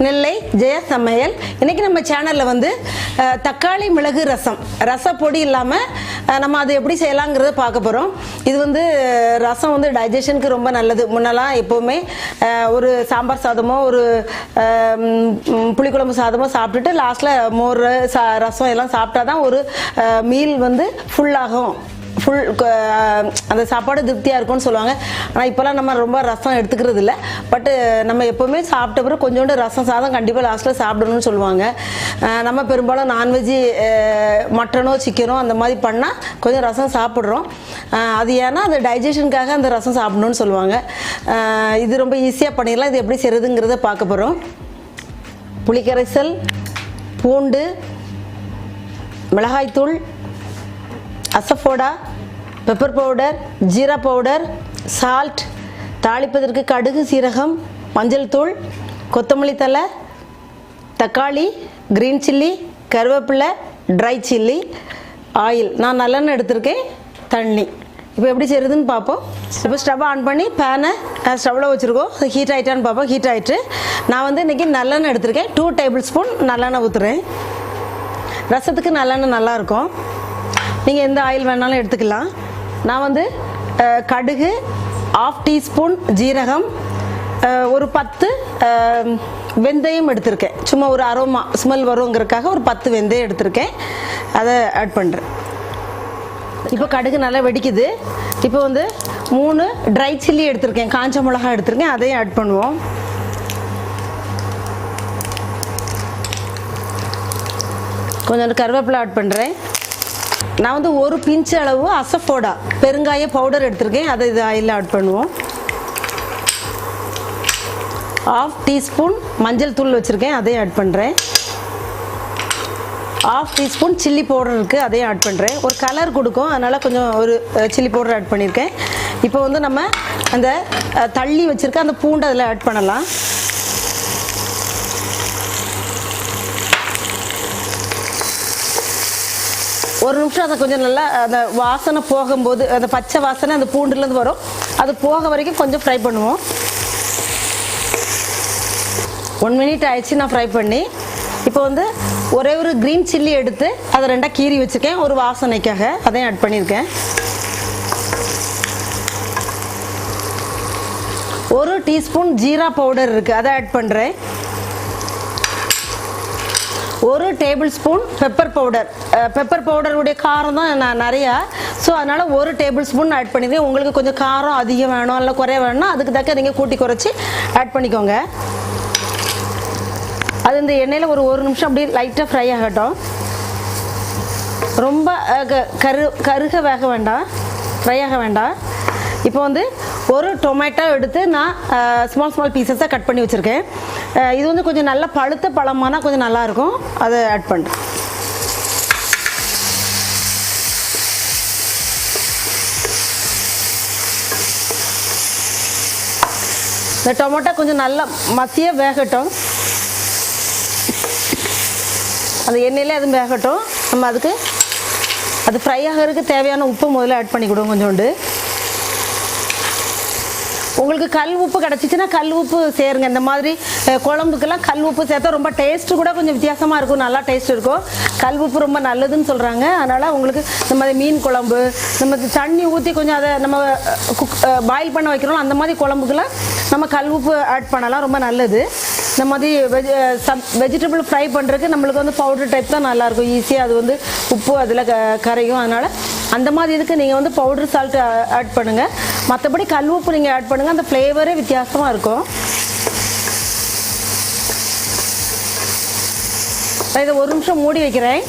நெல்லை ஜெயா சமையல். இன்றைக்கி நம்ம சேனலில் வந்து தக்காளி மிளகு ரசம், ரசப்பொடி இல்லாமல் நம்ம அது எப்படி செய்யலாங்கிறத பார்க்க போகிறோம். இது வந்து ரசம் வந்து டைஜஷனுக்கு ரொம்ப நல்லது. முன்னெல்லாம் எப்போவுமே ஒரு சாம்பார் சாதமோ ஒரு புளிக்குழம்பு சாதமோ சாப்பிட்டுட்டு லாஸ்ட்டில் மோர் ரசம் எல்லாம் சாப்பிட்டா தான் ஒரு மீல் வந்து ஃபுல்லாகும், அந்த சாப்பாடு திருப்தியாக இருக்கும்னு சொல்லுவாங்க. ஆனால் இப்போலாம் நம்ம ரொம்ப ரசம் எடுத்துக்கிறது இல்லை. பட்டு நம்ம எப்போவுமே சாப்பிட்ட பிறகு கொஞ்சோண்டு ரசம் சாதம் கண்டிப்பாக லாஸ்ட்டில் சாப்பிடணும்னு சொல்லுவாங்க. நம்ம பெரும்பாலும் நான்வெஜ்ஜு மட்டனோ சிக்கனோ அந்த மாதிரி பண்ணால் கொஞ்சம் ரசம் சாப்பிட்றோம். அது ஏன்னா அந்த டைஜஷனுக்காக அந்த ரசம் சாப்பிடணும்னு சொல்லுவாங்க. இது ரொம்ப ஈஸியாக பண்ணிடலாம். இது எப்படி செய்கிறதுங்கிறத பார்க்க போகிறோம். புளிக்கரைசல், பூண்டு, மிளகாய்த்தூள், asafoetida, pepper powder, jeera powder, salt, தாளிப்பதற்கு கடுகு, சீரகம், மஞ்சள் தூள், கொத்தமல்லி தழை, தக்காளி, க்ரீன் சில்லி, கருவேப்பிலை, ட்ரை சில்லி, ஆயில். நான் நல்லெண்ணெய் எடுத்திருக்கேன், தண்ணி. இப்போ எப்படி செய்கிறதுன்னு பார்ப்போம். இப்போ ஸ்டவ் ஆன் பண்ணி பேனை ஸ்டவ்வில் வச்சுருக்கோம். ஹீட் ஆகிட்டான்னு பார்ப்போம். ஹீட் ஆகிட்டு நான் வந்து இன்றைக்கி நல்லெண்ணெய் எடுத்திருக்கேன். 2 டேபிள் ஸ்பூன் நல்லெண்ணெய் ஊற்றுறேன். ரசத்துக்கு நல்லெண்ணெய் நல்லாயிருக்கும். நீங்கள் எந்த ஆயில் வேணாலும் எடுத்துக்கலாம். நான் வந்து கடுகு, 1/2 டீஸ்பூன் ஜீரகம், ஒரு 10 வெந்தயம் எடுத்திருக்கேன். சும்மா ஒரு அரோமா ஸ்மெல் வருங்கிறதுக்காக ஒரு 10 வெந்தயம் எடுத்திருக்கேன். அதை ஆட் பண்ணுறேன். இப்போ கடுகு நல்லா வெடிக்குது. இப்போ வந்து 3 ட்ரை சில்லி எடுத்திருக்கேன், காஞ்ச மிளகா எடுத்திருக்கேன். அதையும் ஆட் பண்ணுவோம். கொஞ்சம் கருவேப்பிலை ஆட் பண்ணுறேன். நான் வந்து ஒரு பிஞ்ச் அளவு அசஃபோடா பெருங்காய பவுடர் எடுத்திருக்கேன். அதை இது ஆயிலில் ஆட் பண்ணுவோம். 1/2 டீஸ்பூன் மஞ்சள் தூள் வச்சுருக்கேன், அதையும் ஆட் பண்ணுறேன். 1/2 டீஸ்பூன் சில்லி பவுடர் இருக்குது, அதையும் ஆட் பண்ணுறேன். ஒரு கலர் கொடுக்கும், அதனால் கொஞ்சம் ஒரு சில்லி பவுடர் ஆட் பண்ணியிருக்கேன். இப்போ வந்து நம்ம அந்த தள்ளி வச்சுருக்க அந்த பூண்டை அதில் ஆட் பண்ணலாம். ஒரு நிமிஷம் அதை கொஞ்சம் நல்லா அந்த வாசனை போகும்போது, அந்த பச்சை வாசனை அந்த பூண்டுலேருந்து வரும், அது போக வரைக்கும் கொஞ்சம் ஃப்ரை பண்ணுவோம். 1 மினிட் ஆயிடுச்சு நான் ஃப்ரை பண்ணி. இப்போ வந்து ஒரே ஒரு க்ரீன் சில்லி எடுத்து அதை 2 கீறி வச்சுருக்கேன், ஒரு வாசனைக்காக. அதையும் ஆட் பண்ணியிருக்கேன். 1 டீஸ்பூன் ஜீரா பவுடர் இருக்குது, அதை ஆட் பண்ணுறேன். 1 tablespoon pepper powder. Pepper பவுடருடைய காரம் தான் நான் நிறையா, ஸோ அதனால் 1 டேபிள் ஸ்பூன் ஆட் பண்ணியிருக்கேன். உங்களுக்கு கொஞ்சம் காரம் அதிகம் வேணும் இல்லை குறைய வேணும்னா அதுக்கு தக்க நீங்கள் கூட்டி குறைச்சி ஆட் பண்ணிக்கோங்க. அது இந்த எண்ணெயில் ஒரு நிமிஷம் அப்படியே லைட்டாக ஃப்ரை ஆகட்டும். ரொம்ப கருக வேக வேண்டாம், ஃப்ரை ஆக வேண்டாம். இப்போ வந்து ஒரு டொமேட்டோ எடுத்து நான் ஸ்மால் பீசஸாக கட் பண்ணி வச்சுருக்கேன். இது வந்து கொஞ்சம் நல்லா பழுத்த பழமானா கொஞ்சம் நல்லாயிருக்கும். அதை ஆட் பண்ணுறேன். இந்த டொமேட்டோ கொஞ்சம் நல்லா மசியாக வேகட்டும். அந்த எண்ணெயிலே அது வேகட்டும். நம்ம அதுக்கு அது ஃப்ரை ஆகிறதுக்கு தேவையான உப்பு முதல்ல ஆட் பண்ணிக்கிடுவோம். கொஞ்சோண்டு உங்களுக்கு கல் உப்பு கிடச்சிச்சின்னா கல் உப்பு சேருங்க. இந்த மாதிரி குழம்புக்கெல்லாம் கல் உப்பு சேர்த்தா ரொம்ப டேஸ்ட்டு கூட கொஞ்சம் வித்தியாசமாக இருக்கும், நல்லா டேஸ்ட் இருக்கும். கல் உப்பு ரொம்ப நல்லதுன்னு சொல்கிறாங்க. அதனால் உங்களுக்கு இந்த மாதிரி மீன் குழம்பு, நம்ம தண்ணி ஊற்றி கொஞ்சம் அதை நம்ம பாயில் பண்ண வைக்கிறோம், அந்த மாதிரி குழம்புக்கெல்லாம் நம்ம கல் உப்பு ஆட் பண்ணலாம், ரொம்ப நல்லது. இந்த மாதிரி வெஜிடபிள் ஃப்ரை பண்ணுறதுக்கு நம்மளுக்கு வந்து பவுடர் டைப் தான் நல்லாயிருக்கும், ஈஸியாக அது வந்து உப்பு அதில் கரையும். அதனால் அந்த மாதிரி இதுக்கு நீங்கள் வந்து பவுடர் சால்ட்டு ஆட் பண்ணுங்கள். மற்றபடி கல் உப்பு நீங்கள் ஆட் பண்ணுங்கள், அந்த ஃப்ளேவரே வித்தியாசமாக இருக்கும். இதை 1 நிமிஷம் மூடி வைக்கிறேன்.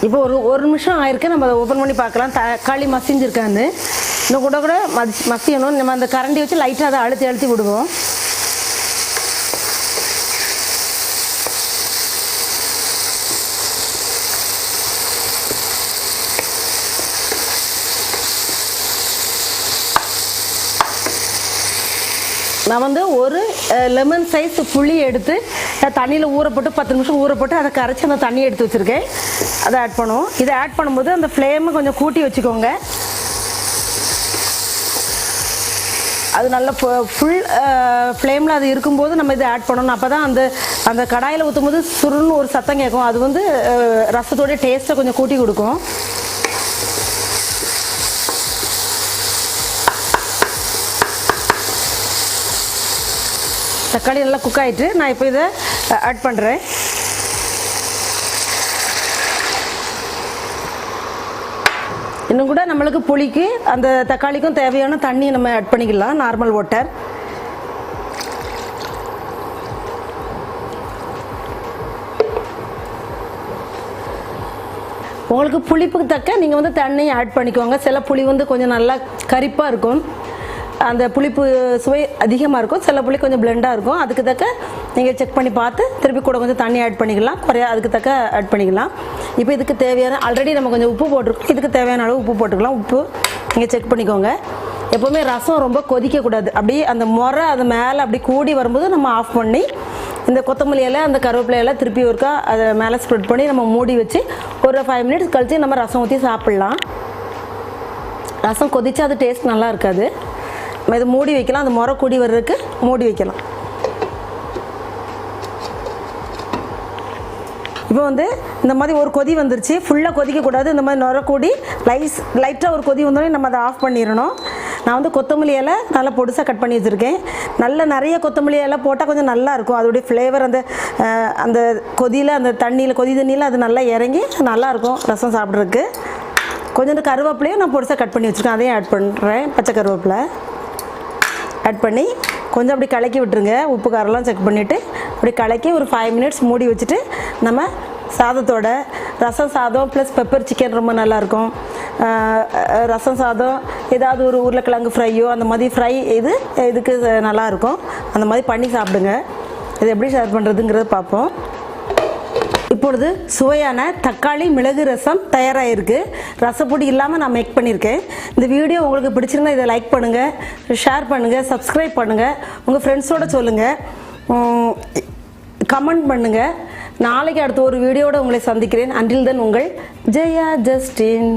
இப்போ ஒரு நிமிஷம் ஆயிருக்கு. நம்ம அதை ஓப்பன் பண்ணி பார்க்கலாம். தக்காளி மசிஞ்சிருக்கான்னு இன்னும் கூட மசியணும். நம்ம அந்த கரண்டி வச்சு லைட்டாக அதை அழுத்தி விடுவோம். நான் வந்து ஒரு லெமன் சைஸ் புளி எடுத்து தண்ணியில் ஊற போட்டு 10 நிமிஷம் ஊற போட்டு அதை கரைச்சி அந்த தண்ணி எடுத்து வச்சுருக்கேன். அதை ஆட் பண்ணுவோம். இதை ஆட் பண்ணும்போது அந்த ஃப்ளேமை கொஞ்சம் கூட்டி வச்சுக்கோங்க. அது நல்ல ஃபுல் ஃப்ளேமில் அது இருக்கும்போது நம்ம இதை ஆட் பண்ணணும். அப்போ தான் அந்த கடாயில் ஊற்றும்போது சுருன்னு ஒரு சத்தம் கேட்கும். அது வந்து ரசத்தோடைய டேஸ்ட்டை கொஞ்சம் கூட்டி கொடுக்கும். தக்காளி நல்லா குக் ஆகிட்டு நான் இப்போ இதை ஆட் பண்ணுறேன். இன்னும் கூட நம்மளுக்கு புளிக்கு அந்த தக்காளிக்கும் தேவையான தண்ணி நம்ம ஆட் பண்ணிக்கலாம், நார்மல் வாட்டர். உங்களுக்கு புளிப்புக்கு தக்க நீங்கள் வந்து தண்ணியை ஆட் பண்ணிக்கோங்க. சில புளி வந்து கொஞ்சம் நல்லா கரிப்பாக இருக்கும், அந்த புளிப்பு சுவை அதிகமாக இருக்கும். சில புளி கொஞ்சம் பிளெண்டாக இருக்கும். அதுக்கு தக்க நீங்கள் செக் பண்ணி பார்த்து திருப்பி கூட கொஞ்சம் தண்ணி ஆட் பண்ணிக்கலாம், குறையா அதுக்கு தக்க ஆட் பண்ணிக்கலாம். இப்போ இதுக்கு தேவையான ஆல்ரெடி நம்ம கொஞ்சம் உப்பு போட்டிருக்கோம், இதுக்கு தேவையான அளவு உப்பு போட்டுக்கலாம். உப்பு நீங்கள் செக் பண்ணிக்கோங்க. எப்போவுமே ரசம் ரொம்ப கொதிக்கக்கூடாது. அப்படியே அந்த முறை அது மேலே அப்படி கூடி வரும்போது நம்ம ஆஃப் பண்ணி இந்த கொத்தமல்லி இலை அந்த கருவேப்பிலை எல்லாம் திருப்பி ஒருக்கா அதை மேலே ஸ்ப்ரெட் பண்ணி நம்ம மூடி வச்சு ஒரு 5 மினிட்ஸ் கழித்து நம்ம ரசம் ஊற்றி சாப்பிட்லாம். ரசம் கொதிச்சா அது டேஸ்ட் நல்லா இருக்காது. நம்ம இதை மூடி வைக்கலாம், அந்த முறை கூடி வர்றதுக்கு மூடி வைக்கலாம். இப்போ வந்து இந்த மாதிரி ஒரு கொதி வந்துருச்சு. ஃபுல்லாக கொதிக்கக்கூடாது, இந்த மாதிரி நுரக்கூடி லைட்டாக ஒரு கொதி வந்தோடனே நம்ம அதை ஆஃப் பண்ணிடணும். நான் வந்து கொத்தமல்லி இலை நல்லா பொடுசாக கட் பண்ணி வச்சுருக்கேன். நிறைய கொத்தமல்லி இலை போட்டால் கொஞ்சம் நல்லாயிருக்கும். அதோடைய ஃப்ளேவர் அந்த கொதியில் அந்த கொதி தண்ணியில் அது நல்லா இறங்கி நல்லாயிருக்கும் ரசம் சாப்பிட்றதுக்கு. கொஞ்சம் கருவேப்பிலையும் நான் பொடுசாக கட் பண்ணி வச்சுருக்கேன், அதையும் ஆட் பண்ணுறேன். பச்சை கருவேப்பிலை ஆட் பண்ணி கொஞ்சம் அப்படி கலக்கி விட்டுருங்க. உப்பு காரெல்லாம் செக் பண்ணிவிட்டு அப்படி கலக்கி ஒரு 5 மினிட்ஸ் மூடி வச்சுட்டு நம்ம சாதத்தோட ரசம் சாதம் ப்ளஸ் பெப்பர் சிக்கன் ரொம்ப நல்லாயிருக்கும். ரசம் சாதம் ஏதாவது ஒரு உருளைக்கிழங்கு ஃப்ரையோ அந்த மாதிரி ஃப்ரை இதுக்கு நல்லாயிருக்கும். அந்த மாதிரி பண்ணி சாப்பிடுங்க. இது எப்படி ஷேர் பண்ணுறதுங்கிறத பார்ப்போம். இப்பொழுது சுவையான தக்காளி மிளகு ரசம் தயாராகிருக்கு. ரசப்பொடி இல்லாமல் நான் மேக் பண்ணியிருக்கேன். இந்த வீடியோ உங்களுக்கு பிடிச்சிருந்தா இதை லைக் பண்ணுங்கள், ஷேர் பண்ணுங்கள், சப்ஸ்கிரைப் பண்ணுங்கள், உங்கள் ஃப்ரெண்ட்ஸோடு சொல்லுங்கள், கமெண்ட் பண்ணுங்கள். நாளைக்கு அடுத்த ஒரு வீடியோட உங்களை சந்திக்கிறேன். அன்டில் தென் உங்கள் ஜெயா ஜஸ்டின்.